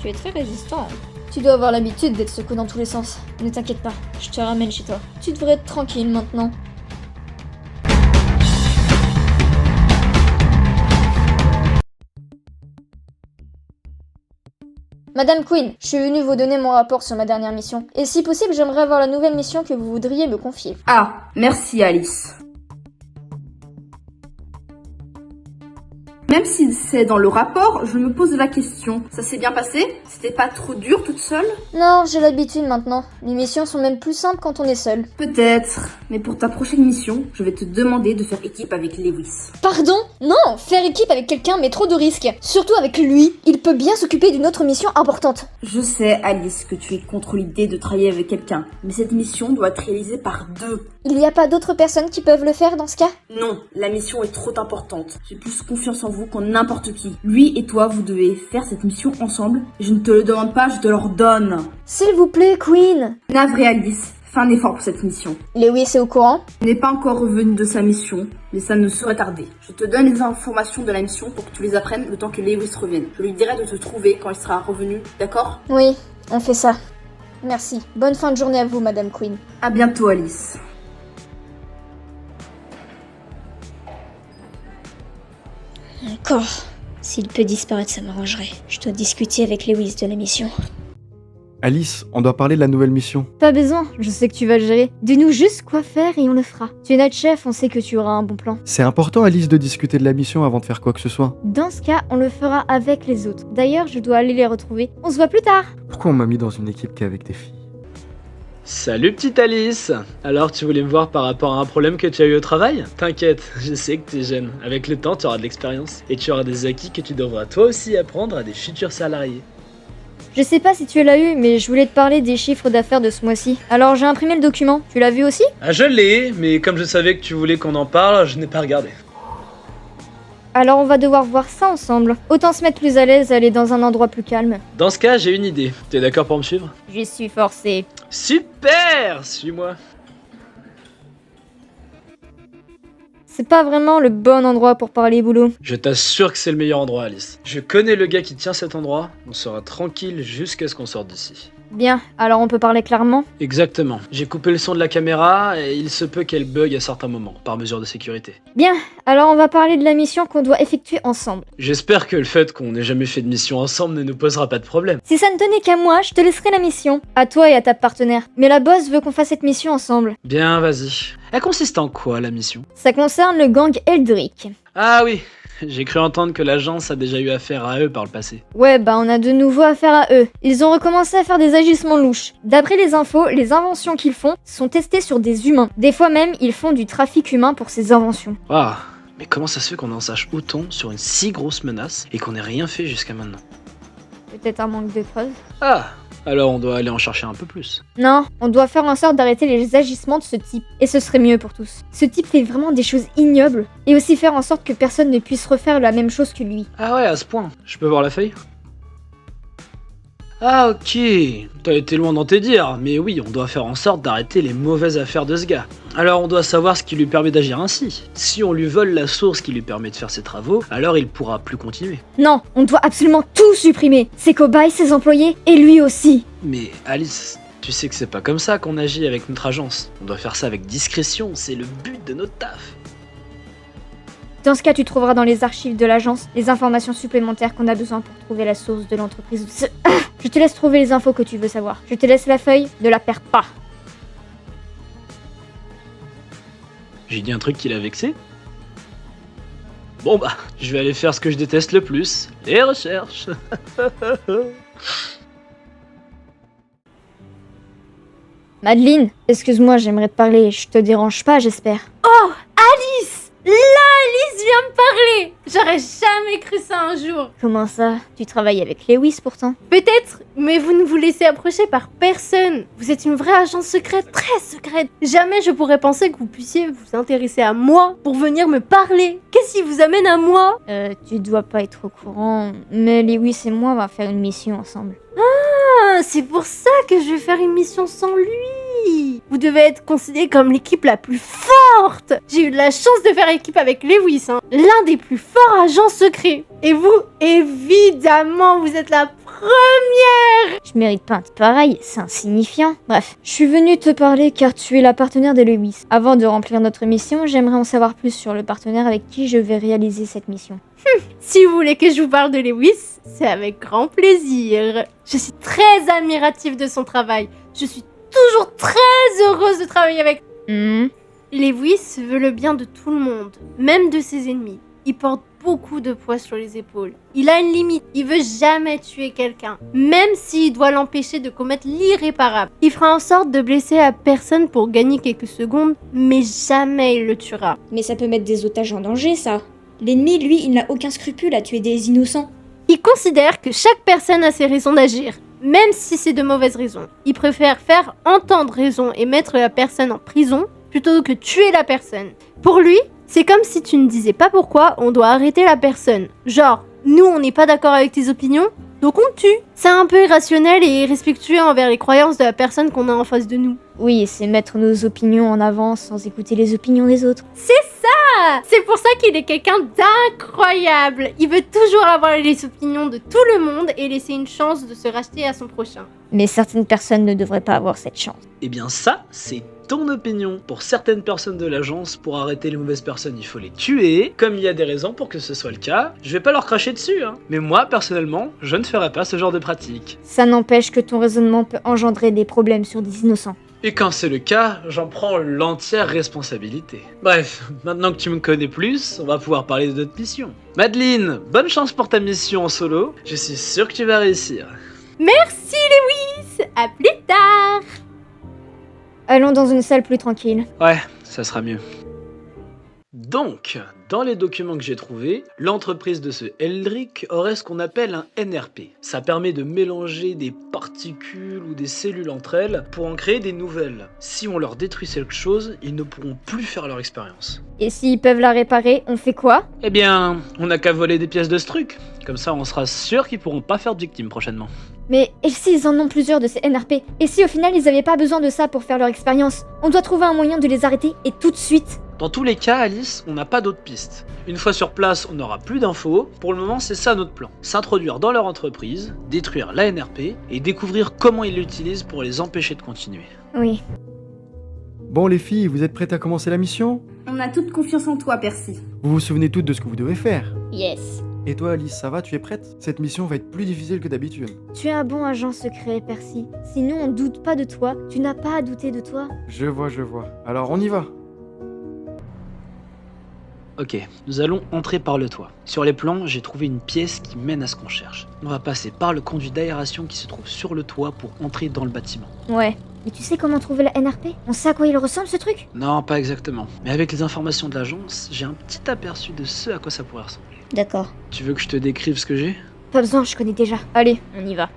Tu es très résistant. Tu dois avoir l'habitude d'être secoué dans tous les sens. Ne t'inquiète pas, je te ramène chez toi. Tu devrais être tranquille maintenant. Madame Queen, je suis venue vous donner mon rapport sur ma dernière mission. Et si possible, j'aimerais avoir la nouvelle mission que vous voudriez me confier. Ah, merci Alice. Même si c'est dans le rapport, je me pose la question. Ça s'est bien passé? C'était pas trop dur toute seule? Non, j'ai l'habitude maintenant. Les missions sont même plus simples quand on est seul. Peut-être, mais pour ta prochaine mission, je vais te demander de faire équipe avec Lewis. Pardon? Non, faire équipe avec quelqu'un met trop de risques. Surtout avec lui, il peut bien s'occuper d'une autre mission importante. Je sais, Alice, que tu es contre l'idée de travailler avec quelqu'un, mais cette mission doit être réalisée par deux. Il n'y a pas d'autres personnes qui peuvent le faire dans ce cas? Non, la mission est trop importante. J'ai plus confiance en vous qu'en n'importe qui. Lui et toi, vous devez faire cette mission ensemble. Je ne te le demande pas, je te l'ordonne. S'il vous plaît, Queen. Navré, Alice. Fais un effort pour cette mission. Lewis est au courant? Il n'est pas encore revenu de sa mission, mais ça ne saurait tarder. Je te donne les informations de la mission pour que tu les apprennes le temps que Lewis revienne. Je lui dirai de te trouver quand il sera revenu, d'accord? Oui, on fait ça. Merci. Bonne fin de journée à vous, Madame Queen. À bientôt, Alice. Encore. S'il peut disparaître, ça m'arrangerait. Je dois discuter avec Lewis de la mission. Alice, on doit parler de la nouvelle mission. Pas besoin, je sais que tu vas le gérer. Dis-nous juste quoi faire et on le fera. Tu es notre chef, on sait que tu auras un bon plan. C'est important, Alice, de discuter de la mission avant de faire quoi que ce soit. Dans ce cas, on le fera avec les autres. D'ailleurs, je dois aller les retrouver. On se voit plus tard. Pourquoi on m'a mis dans une équipe qui est avec des filles? Salut petite Alice. Alors tu voulais me voir par rapport à un problème que tu as eu au travail? T'inquiète, je sais que t'es jeune. Avec le temps, tu auras de l'expérience. Et tu auras des acquis que tu devras toi aussi apprendre à des futurs salariés. Je sais pas si tu l'as eu, mais je voulais te parler des chiffres d'affaires de ce mois-ci. Alors j'ai imprimé le document. Tu l'as vu aussi? Ah je l'ai, mais comme je savais que tu voulais qu'on en parle, je n'ai pas regardé. Alors on va devoir voir ça ensemble. Autant se mettre plus à l'aise, aller dans un endroit plus calme. Dans ce cas, j'ai une idée. T'es d'accord pour me suivre? Je suis forcée. Super! Suis-moi. C'est pas vraiment le bon endroit pour parler boulot. Je t'assure que c'est le meilleur endroit, Alice. Je connais le gars qui tient cet endroit. On sera tranquille jusqu'à ce qu'on sorte d'ici. Bien, alors on peut parler clairement? Exactement. J'ai coupé le son de la caméra et il se peut qu'elle bug à certains moments, par mesure de sécurité. Bien, alors on va parler de la mission qu'on doit effectuer ensemble. J'espère que le fait qu'on n'ait jamais fait de mission ensemble ne nous posera pas de problème. Si ça ne tenait qu'à moi, je te laisserai la mission. À toi et à ta partenaire. Mais la boss veut qu'on fasse cette mission ensemble. Bien, vas-y. Elle consiste en quoi, la mission? Ça concerne le gang Eldrick. Ah oui, j'ai cru entendre que l'agence a déjà eu affaire à eux par le passé. Ouais, bah on a de nouveau affaire à eux. Ils ont recommencé à faire des agissements louches. D'après les infos, les inventions qu'ils font sont testées sur des humains. Des fois même, ils font du trafic humain pour ces inventions. Ah, mais comment ça se fait qu'on en sache autant sur une si grosse menace et qu'on n'ait rien fait jusqu'à maintenant? Peut-être un manque de preuves. Ah, alors on doit aller en chercher un peu plus. Non, on doit faire en sorte d'arrêter les agissements de ce type. Et ce serait mieux pour tous. Ce type fait vraiment des choses ignobles. Et aussi faire en sorte que personne ne puisse refaire la même chose que lui. Ah ouais, à ce point. Je peux voir la feuille? Ah ok, t'as été loin dans tes dires, mais oui, on doit faire en sorte d'arrêter les mauvaises affaires de ce gars. Alors on doit savoir ce qui lui permet d'agir ainsi. Si on lui vole la source qui lui permet de faire ses travaux, alors il pourra plus continuer. Non, on doit absolument tout supprimer. Ses cobayes, ses employés, et lui aussi. Mais Alice, tu sais que c'est pas comme ça qu'on agit avec notre agence. On doit faire ça avec discrétion, c'est le but de notre taf. Dans ce cas, tu trouveras dans les archives de l'agence les informations supplémentaires qu'on a besoin pour trouver la source de l'entreprise. Je te laisse trouver les infos que tu veux savoir. Je te laisse la feuille, ne la perds pas. J'ai dit un truc qui l'a vexé? Bon bah, je vais aller faire ce que je déteste le plus, les recherches. Madeline, excuse-moi, j'aimerais te parler. Je te dérange pas, j'espère. Oh, Alice! Là, Alice vient me parler! J'aurais jamais cru ça un jour. Comment ça? Tu travailles avec Lewis pourtant? Peut-être, mais vous ne vous laissez approcher par personne. Vous êtes une vraie agence secrète, très secrète. Jamais je pourrais penser que vous puissiez vous intéresser à moi pour venir me parler. Qu'est-ce qui vous amène à moi? Tu dois pas être au courant, mais Lewis et moi on va faire une mission ensemble. Ah, c'est pour ça que je vais faire une mission sans lui. oui. Vous devez être considéré comme l'équipe la plus forte. J'ai eu de la chance de faire équipe avec Lewis, hein. L'un des plus forts agents secrets. Et vous, évidemment, vous êtes la première. Je mérite pas un titre pareil, c'est insignifiant. Bref, je suis venue te parler car tu es la partenaire de Lewis. Avant de remplir notre mission, j'aimerais en savoir plus sur le partenaire avec qui je vais réaliser cette mission. Si vous voulez que je vous parle de Lewis, c'est avec grand plaisir. Je suis très admirative de son travail. Je suis toujours très heureuse de travailler avec Lewis veut le bien de tout le monde, même de ses ennemis. Il porte beaucoup de poids sur les épaules. Il a une limite. Il veut jamais tuer quelqu'un, même s'il doit l'empêcher de commettre l'irréparable. Il fera en sorte de blesser à personne pour gagner quelques secondes, mais jamais il le tuera. Mais ça peut mettre des otages en danger, ça. L'ennemi, lui, il n'a aucun scrupule à tuer des innocents. Il considère que chaque personne a ses raisons d'agir, même si c'est de mauvaises raisons. Il préfère faire entendre raison et mettre la personne en prison plutôt que tuer la personne. Pour lui, c'est comme si tu ne disais pas pourquoi on doit arrêter la personne. Genre, nous on n'est pas d'accord avec tes opinions, donc on te tue. C'est un peu irrationnel et irrespectueux envers les croyances de la personne qu'on a en face de nous. Oui, c'est mettre nos opinions en avant sans écouter les opinions des autres. C'est ça! C'est pour ça qu'il est quelqu'un d'incroyable. Il veut toujours avoir les opinions de tout le monde et laisser une chance de se racheter à son prochain. Mais certaines personnes ne devraient pas avoir cette chance. Eh bien ça, c'est ton opinion. Pour certaines personnes de l'agence, pour arrêter les mauvaises personnes, il faut les tuer. Comme il y a des raisons pour que ce soit le cas, je vais pas leur cracher dessus, hein. Mais moi, personnellement, je ne ferai pas ce genre de pratique. Ça n'empêche que ton raisonnement peut engendrer des problèmes sur des innocents. Et quand c'est le cas, j'en prends l'entière responsabilité. Bref, maintenant que tu me connais plus, on va pouvoir parler de notre mission. Madeline, bonne chance pour ta mission en solo. Je suis sûr que tu vas réussir. Merci Lewis! À plus tard! Allons dans une salle plus tranquille. Ouais, ça sera mieux. Donc, dans les documents que j'ai trouvés, l'entreprise de ce Eldrick aurait ce qu'on appelle un NRP. Ça permet de mélanger des particules ou des cellules entre elles pour en créer des nouvelles. Si on leur détruit quelque chose, ils ne pourront plus faire leur expérience. Et s'ils peuvent la réparer, on fait quoi? Eh bien, on n'a qu'à voler des pièces de ce truc. Comme ça, on sera sûr qu'ils pourront pas faire de victimes prochainement. Mais et s'ils en ont plusieurs de ces NRP? Et si au final ils avaient pas besoin de ça pour faire leur expérience? On doit trouver un moyen de les arrêter et tout de suite. Dans tous les cas, Alice, on n'a pas d'autres pistes. Une fois sur place, on n'aura plus d'infos. Pour le moment, c'est ça notre plan. S'introduire dans leur entreprise, détruire la NRP et découvrir comment ils l'utilisent pour les empêcher de continuer. Oui. Bon les filles, vous êtes prêtes à commencer la mission? On a toute confiance en toi, Percy. Vous vous souvenez toutes de ce que vous devez faire? Yes. Et toi Alice, ça va, tu es prête? Cette mission va être plus difficile que d'habitude. Tu es un bon agent secret, Percy. Si nous on doute pas de toi, tu n'as pas à douter de toi. Je vois. Alors on y va. Ok, nous allons entrer par le toit. Sur les plans, j'ai trouvé une pièce qui mène à ce qu'on cherche. On va passer par le conduit d'aération qui se trouve sur le toit pour entrer dans le bâtiment. Ouais. Mais tu sais comment trouver la NRP? On sait à quoi il ressemble ce truc? Non, pas exactement. Mais avec les informations de l'agence, j'ai un petit aperçu de ce à quoi ça pourrait ressembler. D'accord. Tu veux que je te décrive ce que j'ai? Pas besoin, je connais déjà. Allez, on y va.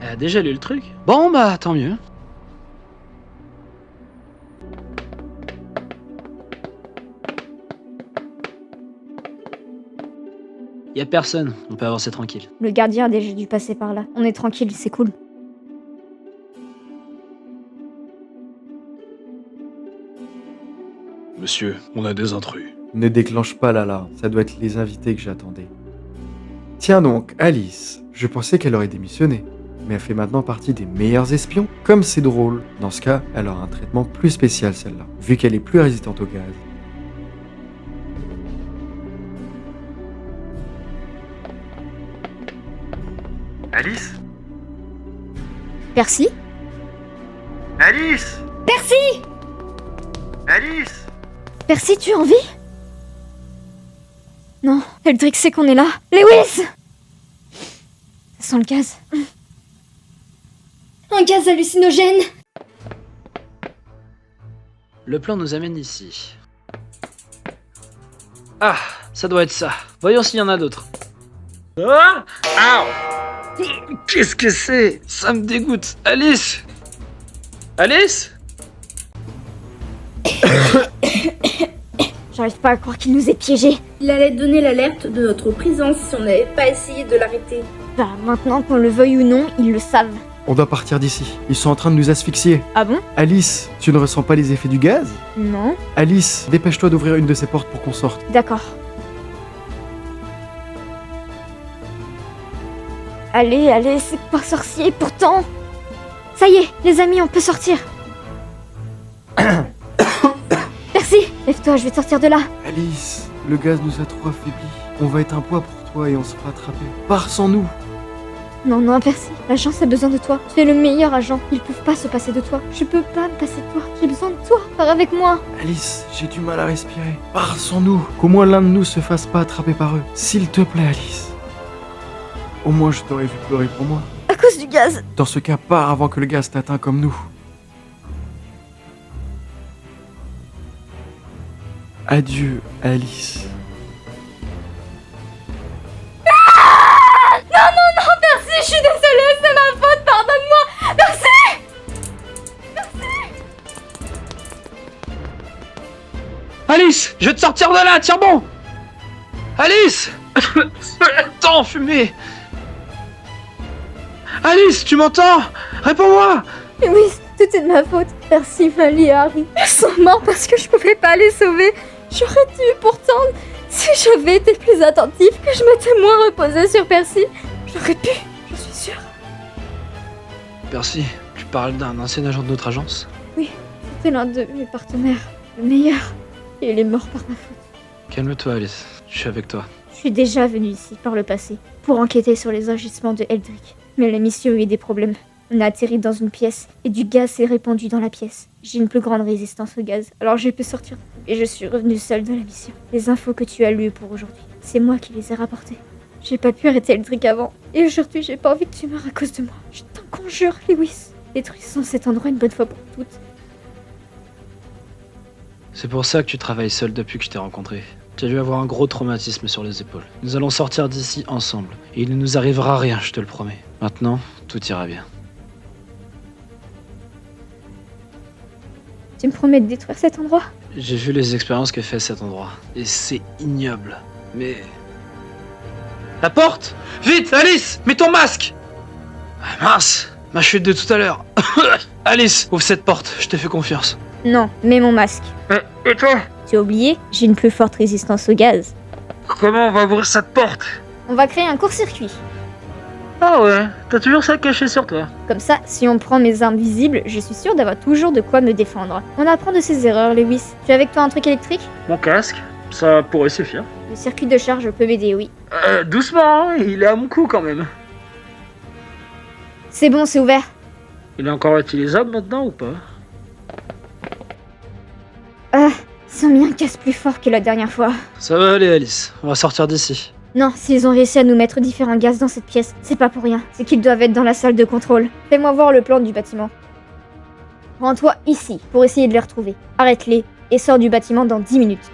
Elle a déjà lu le truc? Bon bah, tant mieux. Y a personne, on peut avancer tranquille. Le gardien a déjà dû passer par là. On est tranquille, c'est cool. Monsieur, on a des intrus. Ne déclenche pas l'alarme, ça doit être les invités que j'attendais. Tiens donc, Alice, je pensais qu'elle aurait démissionné, mais elle fait maintenant partie des meilleurs espions. Comme c'est drôle, dans ce cas, elle aura un traitement plus spécial celle-là, vu qu'elle est plus résistante au gaz. Alice? Percy? Alice? Percy! Alice? Percy, tu as envie? Non, Eldrick sait qu'on est là. Lewis! Ça sent le gaz. Un gaz hallucinogène! Le plan nous amène ici. Ah, ça doit être ça. Voyons s'il y en a d'autres. Ah! Ow! Qu'est-ce que c'est? Ça me dégoûte. Alice! Alice? J'arrive pas à croire qu'il nous ait piégés. Il allait donner l'alerte de notre présence si on n'avait pas essayé de l'arrêter. Bah, maintenant qu'on le veuille ou non, ils le savent. On doit partir d'ici. Ils sont en train de nous asphyxier. Ah bon? Alice, tu ne ressens pas les effets du gaz? Non. Alice, dépêche-toi d'ouvrir une de ces portes pour qu'on sorte. D'accord. Allez, allez, c'est pas sorcier, pourtant. Ça y est, les amis, on peut sortir. Merci. Lève-toi, je vais te sortir de là. Alice, le gaz nous a trop affaiblis. On va être un poids pour toi et on se fera attraper. Pars sans nous. Non, non, Percy, l'agence a besoin de toi. Tu es le meilleur agent. Ils peuvent pas se passer de toi. Je peux pas me passer de toi. J'ai besoin de toi. Pars avec moi. Alice, j'ai du mal à respirer. Pars sans nous. Qu'au moins l'un de nous se fasse pas attraper par eux. S'il te plaît, Alice. Au moins je t'aurais vu pleurer pour moi. À cause du gaz. Dans ce cas, pars avant que le gaz t'atteint comme nous. Adieu, Alice. Percy, je suis désolée, c'est ma faute, pardonne-moi. Alice, je vais te sortir de là, tiens bon. Alice. Attends, fumée. Alice, tu m'entends? Réponds-moi. Mais oui, tout est de ma faute. Percy, Mali et Harry, ils sont morts parce que je pouvais pas les sauver. J'aurais dû pourtant, si j'avais été plus attentive, que je m'étais moins reposée sur Percy, j'aurais pu, je suis sûre. Percy, tu parles d'un ancien agent de notre agence? C'était l'un de mes partenaires, le meilleur. Et il est mort par ma faute. Calme-toi, Alice. Je suis avec toi. Je suis déjà venue ici par le passé pour enquêter sur les agissements de Eldrick. Mais la mission a eu des problèmes. On a atterri dans une pièce et du gaz s'est répandu dans la pièce. J'ai une plus grande résistance au gaz, alors j'ai pu sortir. Et je suis revenue seule de la mission. Les infos que tu as lues pour aujourd'hui, c'est moi qui les ai rapportées. J'ai pas pu arrêter Eldrick avant. Et aujourd'hui, j'ai pas envie que tu meurs à cause de moi. Je t'en conjure, Lewis. Détruisons cet endroit une bonne fois pour toutes. C'est pour ça que tu travailles seul depuis que je t'ai rencontré. Tu as dû avoir un gros traumatisme sur les épaules. Nous allons sortir d'ici ensemble. Et il ne nous arrivera rien, je te le promets. Maintenant, tout ira bien. Tu me promets de détruire cet endroit? J'ai vu les expériences que fait cet endroit. Et c'est ignoble. Mais... La porte! Vite, Alice! Mets ton masque! Ah, mince! Ma chute de tout à l'heure. Alice, ouvre cette porte, je te fais confiance. Non, mets mon masque. Et toi? Tu as oublié? J'ai une plus forte résistance au gaz. Comment on va ouvrir cette porte? On va créer un court-circuit. Ah ouais, t'as toujours ça caché sur toi. Comme ça, si on prend mes armes visibles, je suis sûre d'avoir toujours de quoi me défendre. On apprend de ses erreurs, Lewis. Tu as avec toi un truc électrique? Mon casque, ça pourrait suffire. Le circuit de charge peut m'aider, oui. Doucement, hein, il est à mon cou quand même. C'est bon, c'est ouvert. Il est encore utilisable maintenant ou pas? Ah, ils ont mis un gaz plus fort que la dernière fois. Ça va aller, Alice, on va sortir d'ici. Non, s'ils ont réussi à nous mettre différents gaz dans cette pièce, c'est pas pour rien. C'est qu'ils doivent être dans la salle de contrôle. Fais-moi voir le plan du bâtiment. Rends-toi ici pour essayer de les retrouver. Arrête-les et sors du bâtiment dans 10 minutes.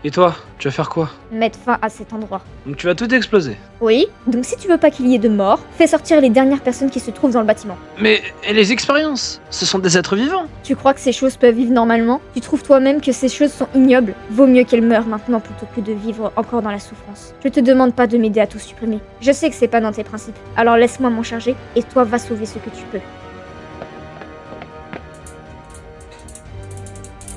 Et toi, tu vas faire quoi? Mettre fin à cet endroit. Donc tu vas tout exploser. Oui, donc si tu veux pas qu'il y ait de morts, fais sortir les dernières personnes qui se trouvent dans le bâtiment. Mais et les expériences? Ce sont des êtres vivants. Tu crois que ces choses peuvent vivre normalement? Tu trouves toi-même que ces choses sont ignobles? Vaut mieux qu'elles meurent maintenant plutôt que de vivre encore dans la souffrance. Je te demande pas de m'aider à tout supprimer. Je sais que c'est pas dans tes principes. Alors laisse-moi m'en charger et toi va sauver ce que tu peux.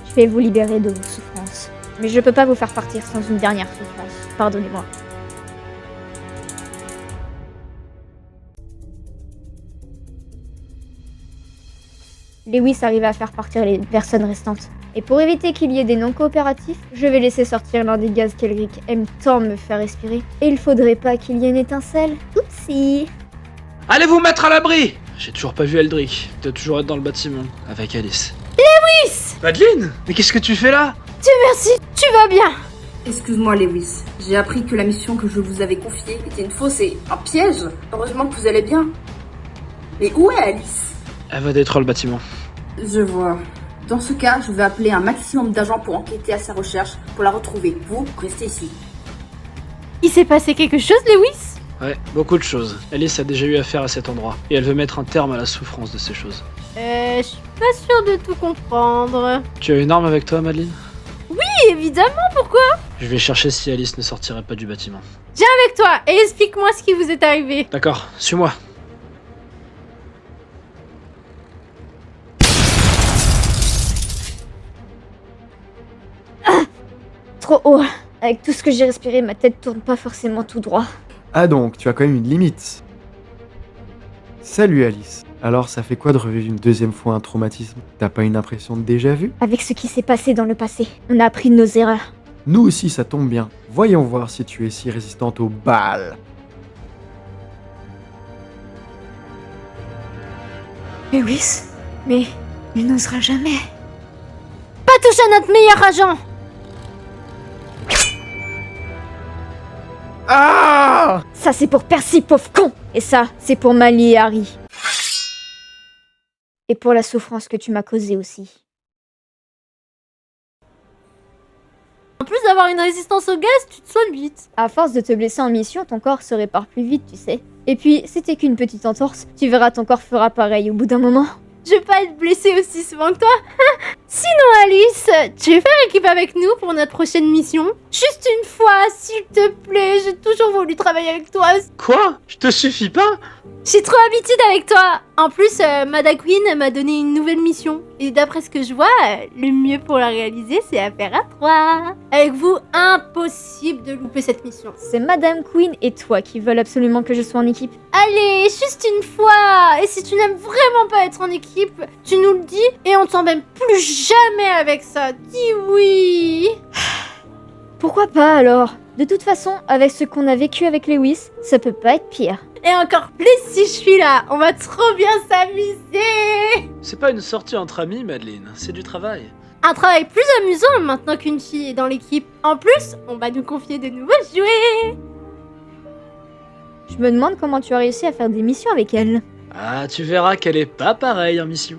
Je vais vous libérer de vos souffrances. Mais je peux pas vous faire partir sans une dernière souffrance. Pardonnez-moi. Lewis arrive à faire partir les personnes restantes. Et pour éviter qu'il y ait des non-coopératifs, je vais laisser sortir l'un des gaz qu'Elric aime tant me faire respirer. Et il faudrait pas qu'il y ait une étincelle. Oupsie! Allez vous mettre à l'abri! J'ai toujours pas vu Eldrick. Il doit toujours être dans le bâtiment, avec Alice. Lewis! Madeleine! Mais qu'est-ce que tu fais là? Dieu merci, tu vas bien! Excuse-moi, Lewis. J'ai appris que la mission que je vous avais confiée était une fausse et un piège. Heureusement que vous allez bien. Mais où est Alice? Elle va détruire le bâtiment. Je vois. Dans ce cas, je vais appeler un maximum d'agents pour enquêter à sa recherche, pour la retrouver. Vous, restez ici. Il s'est passé quelque chose, Lewis? Ouais, beaucoup de choses. Alice a déjà eu affaire à cet endroit, et elle veut mettre un terme à la souffrance de ces choses. Je suis pas sûre de tout comprendre. Tu as une arme avec toi, Madeleine? Oui, évidemment, pourquoi? Je vais chercher si Alice ne sortirait pas du bâtiment. Viens avec toi et explique-moi ce qui vous est arrivé. D'accord, suis-moi. trop haut. Avec tout ce que j'ai respiré, ma tête tourne pas forcément tout droit. Ah donc, tu as quand même une limite. Salut Alice. Alors, ça fait quoi de revivre une deuxième fois un traumatisme? T'as pas une impression de déjà-vu? Avec ce qui s'est passé dans le passé, on a appris de nos erreurs. Nous aussi, ça tombe bien. Voyons voir si tu es si résistante aux balles. Lewis, mais il n'osera jamais. Pas toucher à notre meilleur agent. Ah! Ça c'est pour Percy, pauvre con. Et ça, c'est pour Mali et Harry. Et pour la souffrance que tu m'as causée aussi. En plus d'avoir une résistance au gaz, tu te soignes vite. À force de te blesser en mission, ton corps se répare plus vite, tu sais. Et puis, c'était qu'une petite entorse, tu verras ton corps fera pareil au bout d'un moment. Je vais pas être blessée aussi souvent que toi. Sinon Alice, tu veux faire équipe avec nous pour notre prochaine mission? Juste une fois, s'il te plaît, j'ai toujours voulu travailler avec toi. Quoi? Je te suffis pas? J'ai trop habitude avec toi. En plus, Madame Queen m'a donné une nouvelle mission. Et d'après ce que je vois, le mieux pour la réaliser, c'est à faire à 3. Avec vous, impossible de louper cette mission. C'est Madame Queen et toi qui veulent absolument que je sois en équipe. Allez, juste une fois. Et si tu n'aimes vraiment pas être en équipe, tu nous le dis et on t'embête plus jamais avec ça. Dis oui. Pourquoi pas alors? De toute façon, avec ce qu'on a vécu avec Lewis, ça peut pas être pire. Et encore plus si je suis là. On va trop bien s'amuser. C'est pas une sortie entre amis, Madeleine, c'est du travail. Un travail plus amusant maintenant qu'une fille est dans l'équipe. En plus, on va nous confier de nouveaux jouets. Je me demande comment tu as réussi à faire des missions avec elle. Ah, tu verras qu'elle est pas pareille en mission.